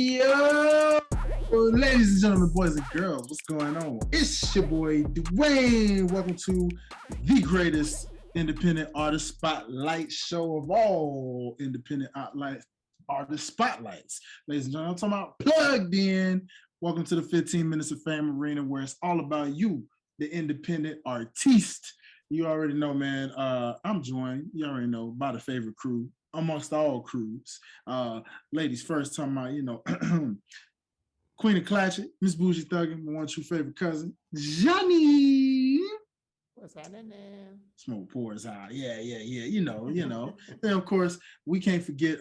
Yo, ladies and gentlemen, boys and girls, what's going on? It's your boy Dwayne. Welcome to the greatest independent artist spotlight show of all independent artist spotlights. Ladies and gentlemen, I'm talking about Plugged In. Welcome to the 15 Minutes of Fame Arena, where it's all about you, the independent artiste. You already know, man. I'm joined, you already know, by the favorite crew amongst all crews. Ladies first, talking about, Queen of Clatchet, Miss Bougie Thuggin, my one true favorite cousin, Janean. What's happening now? Smoke pours out. Yeah. You know. And of course, we can't forget,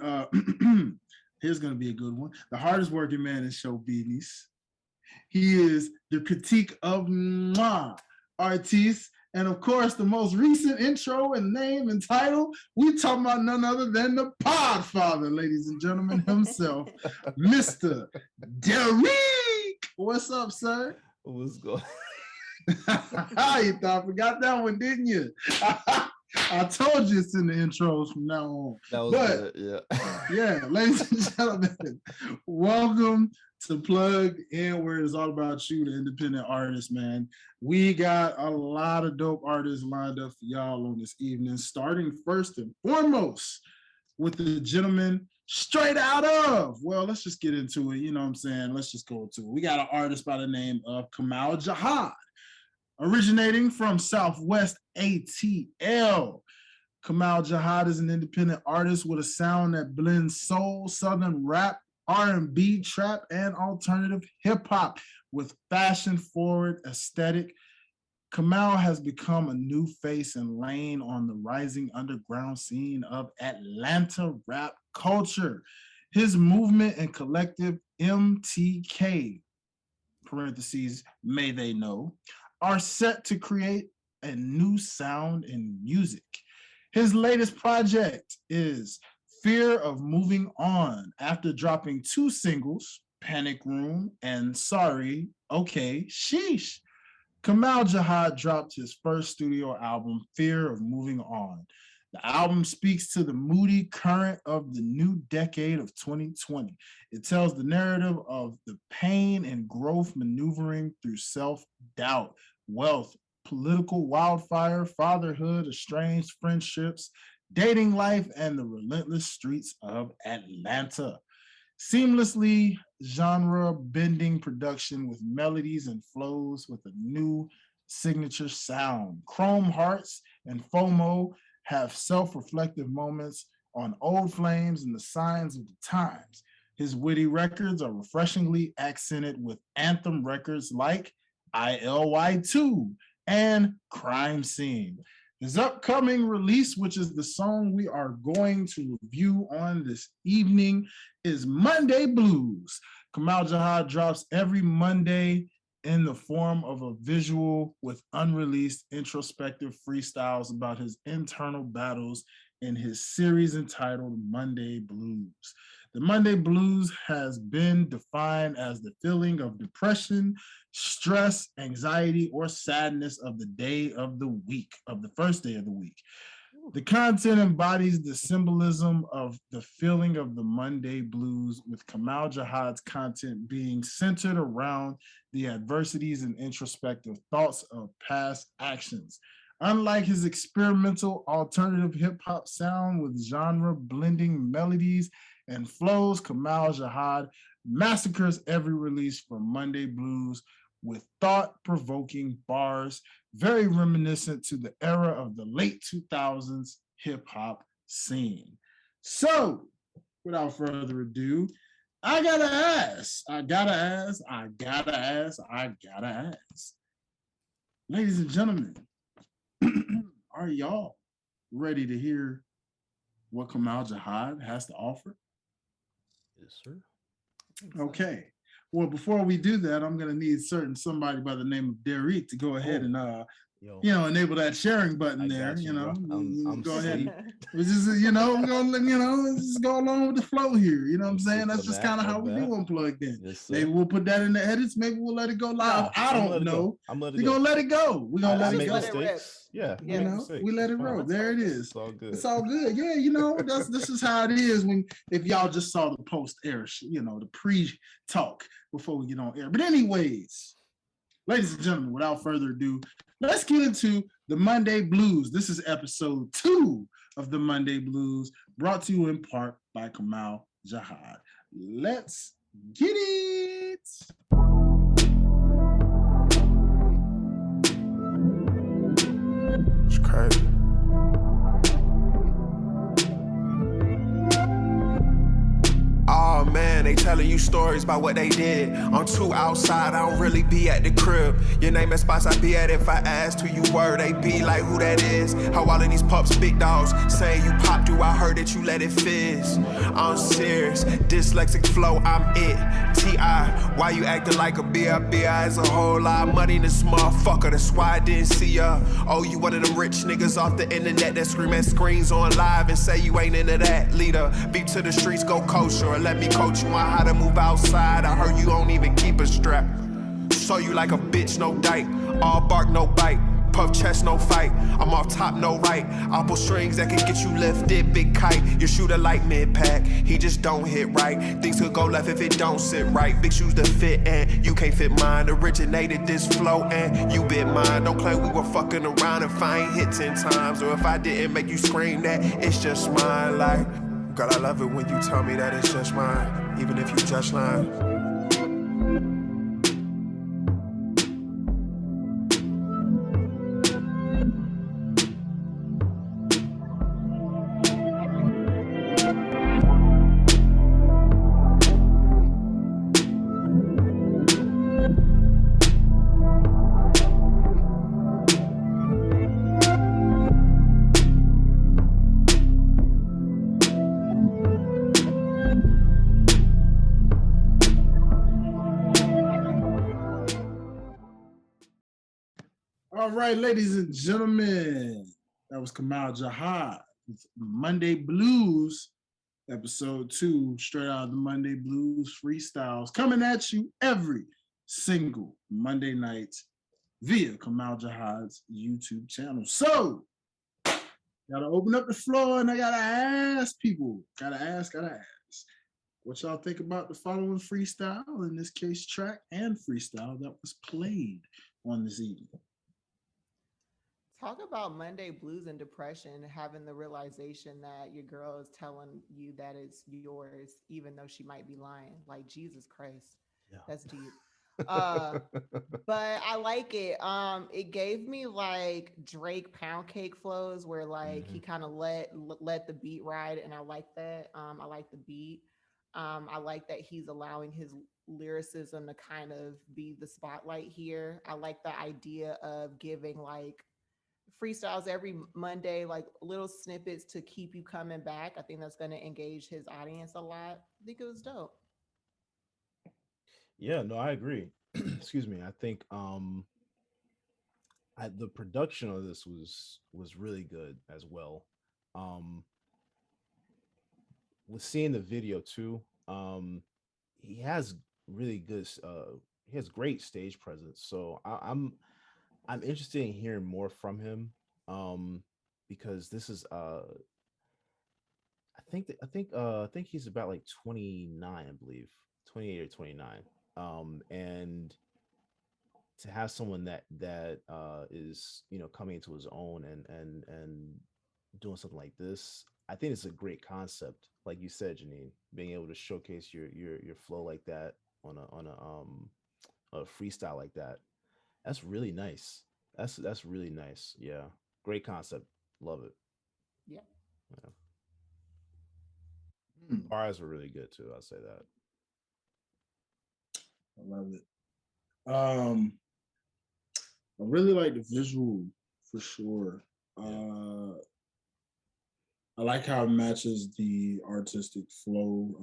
here's going to be a good one. The hardest working man in show business. He is the critique of artiste. And of course, the most recent intro and name and title, we talking about none other than the Podfather, ladies and gentlemen, himself, Mr. Derrick. What's up, sir? What's going You thought I forgot that one, didn't you? I told you it's in the intros from now on. That was good, yeah. Yeah, ladies and gentlemen, welcome to Plug In, where it's all about you, the independent artist, man. We got a lot of dope artists lined up for y'all on this evening, starting first and foremost with the gentleman straight out of, well, let's just get into it. You know what I'm saying? Let's just go to it. We got an artist by the name of Kamau Jahad, originating from Southwest ATL. Kamal Jihad is an independent artist with a sound that blends soul, southern rap, R&B, trap, and alternative hip-hop with fashion-forward aesthetic. Kamal has become a new face and lane on the rising underground scene of Atlanta rap culture. His movement and collective MTK, parentheses, may they know, are set to create a new sound in music. His latest project is Fear of Moving On, after dropping 2 singles, Panic Room and Sorry, Okay, Sheesh. Kamal Jahad dropped his first studio album, Fear of Moving On. The album speaks to the moody current of the new decade of 2020. It tells the narrative of the pain and growth maneuvering through self-doubt, wealth, political wildfire, fatherhood, estranged friendships, dating life, and the relentless streets of Atlanta. Seamlessly genre-bending production with melodies and flows with a new signature sound. Chrome Hearts and FOMO have self-reflective moments on old flames and the signs of the times. His witty records are refreshingly accented with anthem records like ILY2 and Crime Scene. His upcoming release, which is the song we are going to review on this evening, is Monday Blues. Kamal Jahad drops every Monday in the form of a visual with unreleased introspective freestyles about his internal battles in his series entitled Monday Blues. The Monday Blues has been defined as the feeling of depression, stress, anxiety, or sadness of the day of the week, of the first day of the week. The content embodies the symbolism of the feeling of the Monday Blues, with Kamal Jahad's content being centered around the adversities and introspective thoughts of past actions. Unlike his experimental alternative hip-hop sound with genre-blending melodies and flows, Kamal Jahad massacres every release from Monday Blues with thought-provoking bars, very reminiscent to the era of the late 2000s hip-hop scene. So, without further ado, I gotta ask, ladies and gentlemen, are y'all ready to hear what Kamal Jahad has to offer? Yes, sir. Okay. Well, before we do that, I'm going to need somebody by the name of Derrick to go ahead and Yo, enable that sharing button I there. got you, bro. I'm Go ahead. asleep. It's just, we're gonna, just go along with the flow here. You know what I'm saying? asleep That's on just that. kind of My how we bad. do Unplugged In. Yes, sir. Maybe we'll put that in the edits. Maybe we'll let it go live. Nah, I I'm gonna don't let it go. know. I'm gonna let it We're go. gonna let it go. We're gonna I let it make go. let it rip. mistakes. Yeah, I You make Yeah. know, mistakes. we let It's it fine. roll. There it is. It's all good. It's all good. Yeah, this is how it is when if y'all just saw the post air, the pre-talk before we get on air. But anyways, ladies and gentlemen, without further ado, let's get into the Monday Blues. This is episode 2 of the Monday Blues, brought to you in part by Kamau Jahad. Let's get it. It's crazy. Oh man, they telling you stories about what they did. I'm too outside, I don't really be at the crib. Your name and spots I be at. If I asked who you were, they be like who that is. How all of these pups, big dogs, saying you popped you, I heard that you let it fizz. I'm serious, dyslexic flow, I'm it. T.I., why you acting like a B.I. is a whole lot of money in this motherfucker, that's why I didn't see ya. Oh, you one of them rich niggas off the internet that scream at screens on live and say you ain't into that. Leader, beat to the streets, go kosher, or let me coach you on how to move outside. I heard you don't even keep a strap. So you like a bitch, no dyke. All bark, no bite. Puff chest, no fight. I'm off top, no right. I'll pull strings that can get you lifted, big kite. You shoot a light mid-pack, he just don't hit right. Things could go left if it don't sit right. Big shoes to fit and you can't fit mine. Originated this flow and you bit mine. Don't claim we were fucking around if I ain't hit 10 times. Or if I didn't make you scream that it's just mine. Like, girl, I love it when you tell me that it's just mine. Even if you just lying. All right, ladies and gentlemen, that was Kamal Jahad with Monday Blues, episode 2, straight out of the Monday Blues freestyles, coming at you every single Monday night via Kamal Jahad's YouTube channel. So, gotta open up the floor and I gotta ask people, gotta ask, what y'all think about the following freestyle, in this case, track and freestyle that was played on this evening. Talk about Monday blues and depression, having the realization that your girl is telling you that it's yours, even though she might be lying. Like, Jesus Christ, Yeah. that's deep. But I like it. It gave me like Drake pound cake flows where like he kind of let the beat ride, and I like that. I like the beat. I like that he's allowing his lyricism to kind of be the spotlight here. I like the idea of giving like freestyles every Monday, like little snippets to keep you coming back. I think that's going to engage his audience a lot. I think it was dope. Yeah, no, I agree. Excuse me. I think the production of this was really good as well. Um with seeing the video too, he has really good he has great stage presence. So I'm interested in hearing more from him. Because this is I think he's about like 29, I believe. 28 or 29. And to have someone that is, coming into his own and doing something like this, I think it's a great concept. Like you said, Janine, being able to showcase your flow like that on a freestyle like that. That's really nice. That's really nice. Yeah. Great concept. Love it. Yeah. Yeah. Hmm, Bars were really good too. I'll say that. I love it. I really like the visual for sure. I like how it matches the artistic flow.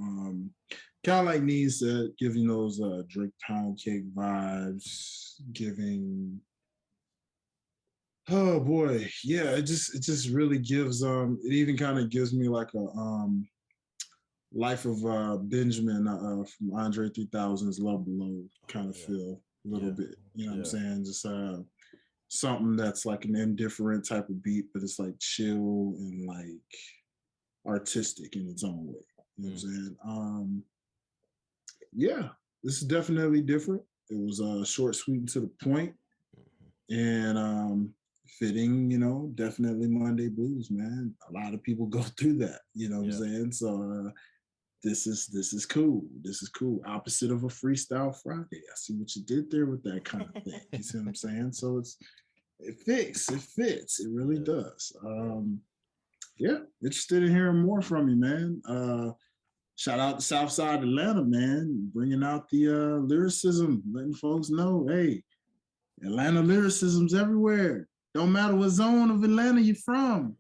Kind of like Nee said, giving those Drake pound cake vibes, giving Oh boy, yeah, it just really gives it even kind of gives me like a Life of Benjamin from Andre 3000's Love Below kind of Yeah. feel a little Yeah. bit, you know what I'm Yeah. saying? Just something that's like an indifferent type of beat, but it's like chill and like artistic in its own way. You know what I'm saying? Yeah, this is definitely different. It was short, sweet, and to the point, and fitting. You know, definitely Monday blues, man. A lot of people go through that. You know what I'm Yeah. saying? So this is cool. This is cool. Opposite of a freestyle Friday. I see what you did there with that kind of thing. You see what I'm saying? So it fits. It fits. It really Yeah. does. Yeah, interested in hearing more from you, man. Shout out to Southside Atlanta, man, bringing out the lyricism, letting folks know, hey, Atlanta lyricism's everywhere. Don't matter what zone of Atlanta you're from.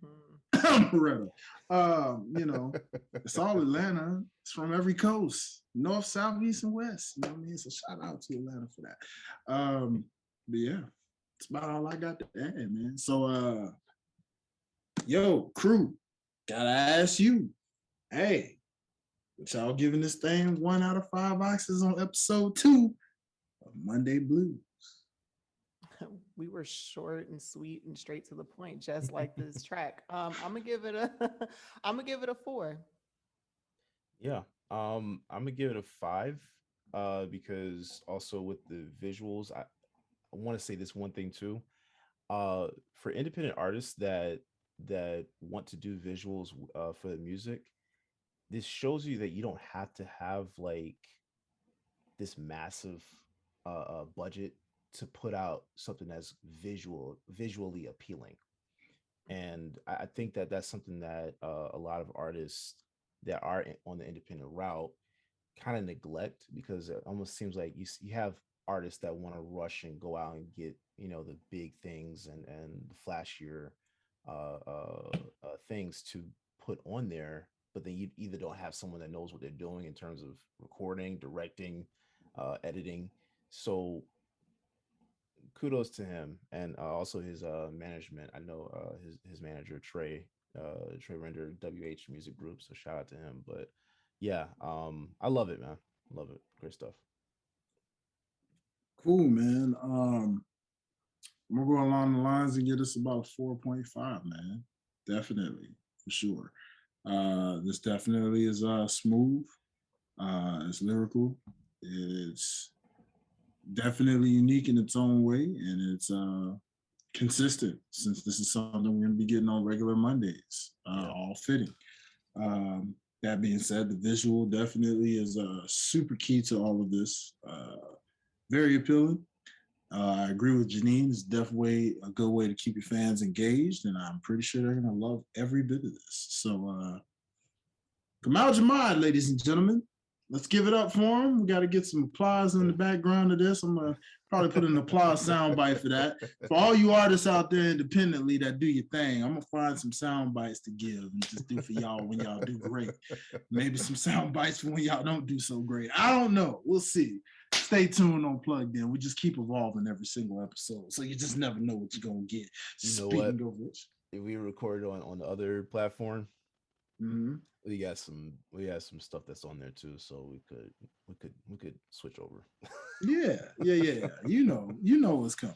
Loretta. You know, it's all Atlanta. It's from every coast, north, south, east, and west. You know what I mean? So shout out to Atlanta for that. But yeah, that's about all I got to add, man. So yo, crew, gotta ask you, hey, what y'all giving this thing 1 out of 5 boxes on episode 2 of Monday Blues? We were short and sweet and straight to the point, just like this track. I'm gonna give it a I'm gonna give it a 4. Yeah. I'm gonna give it a 5. Because also with the visuals, I want to say this one thing too. For independent artists that want to do visuals for the music, this shows you that you don't have to have like this massive budget to put out something that's visually appealing. And I think that that's something that a lot of artists that are on the independent route kind of neglect, because it almost seems like you have artists that want to rush and go out and get, you know, the big things and the flashier things to put on there, but then you either don't have someone that knows what they're doing in terms of recording, directing, editing. So kudos to him, and also his management. I know his manager Trey Render, WH Music Group, so shout out to him. But yeah, I love it, man. Love it. Great stuff. Cool, man. I'm gonna go along the lines and get us about a 4.5, man. Definitely, for sure. This definitely is smooth. It's lyrical. It's definitely unique in its own way, and it's consistent, since this is something we're going to be getting on regular Mondays. All fitting. That being said, the visual definitely is super key to all of this. Very appealing. I agree with Janine. It's definitely a good way to keep your fans engaged, and I'm pretty sure they're going to love every bit of this. So, Kamau Jahad, ladies and gentlemen, let's give it up for him. We got to get some applause in the background of this. I'm going to probably put an applause soundbite for that. For all you artists out there independently that do your thing, I'm going to find some sound bites to give and just do for y'all when y'all do great. Maybe some sound bites for when y'all don't do so great. I don't know. We'll see. Stay tuned on Plugged In. We just keep evolving every single episode, so you just never know what you're going to get. You know Speaking what? of which, If we recorded on the other platform, mm-hmm. we got some stuff that's on there too, so we could switch over. Yeah. You know what's coming.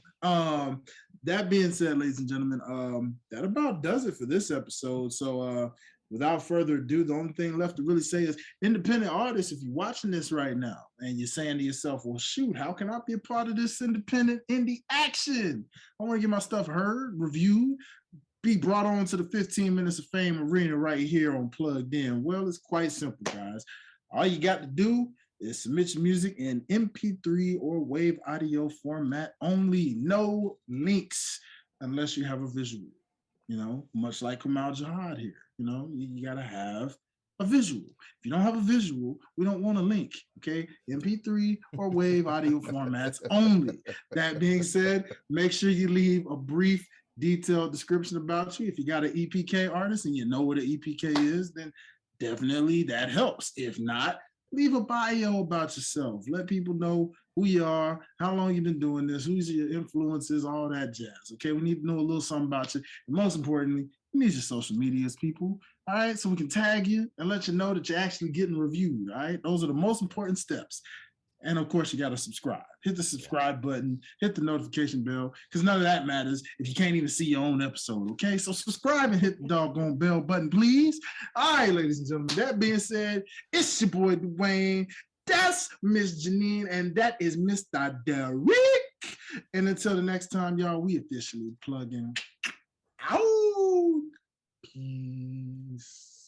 That being said, ladies and gentlemen, that about does it for this episode. So without further ado, the only thing left to really say is, independent artists, if you're watching this right now and you're saying to yourself, well, shoot, how can I be a part of this independent indie action? I want to get my stuff heard, reviewed, be brought on to the 15 Minutes of Fame arena right here on Plugged In. Well, it's quite simple, guys. All you got to do is submit your music in MP3 or wave audio format only. No links unless you have a visual, you know, much like Kamau Jahad here. You know, you got to have a visual. If you don't have a visual, we don't want a link, okay? MP3 or wave audio formats only. That being said, make sure you leave a brief, detailed description about you. If you got an EPK artist and you know what an EPK is, then definitely that helps. If not, leave a bio about yourself. Let people know who you are, how long you've been doing this, who's your influences, all that jazz. Okay, we need to know a little something about you. And most importantly, we need your social medias, people. All right, so we can tag you and let you know that you're actually getting reviewed. All right, those are the most important steps. And of course, you got to subscribe. Hit the subscribe button, hit the notification bell, because none of that matters if you can't even see your own episode, okay? So subscribe and hit the doggone bell button, please. All right, ladies and gentlemen, that being said, it's your boy, Dwayne. That's Miss Janean, and that is Mr. Derrick. And until the next time, y'all, we officially plug in. Out. Peace.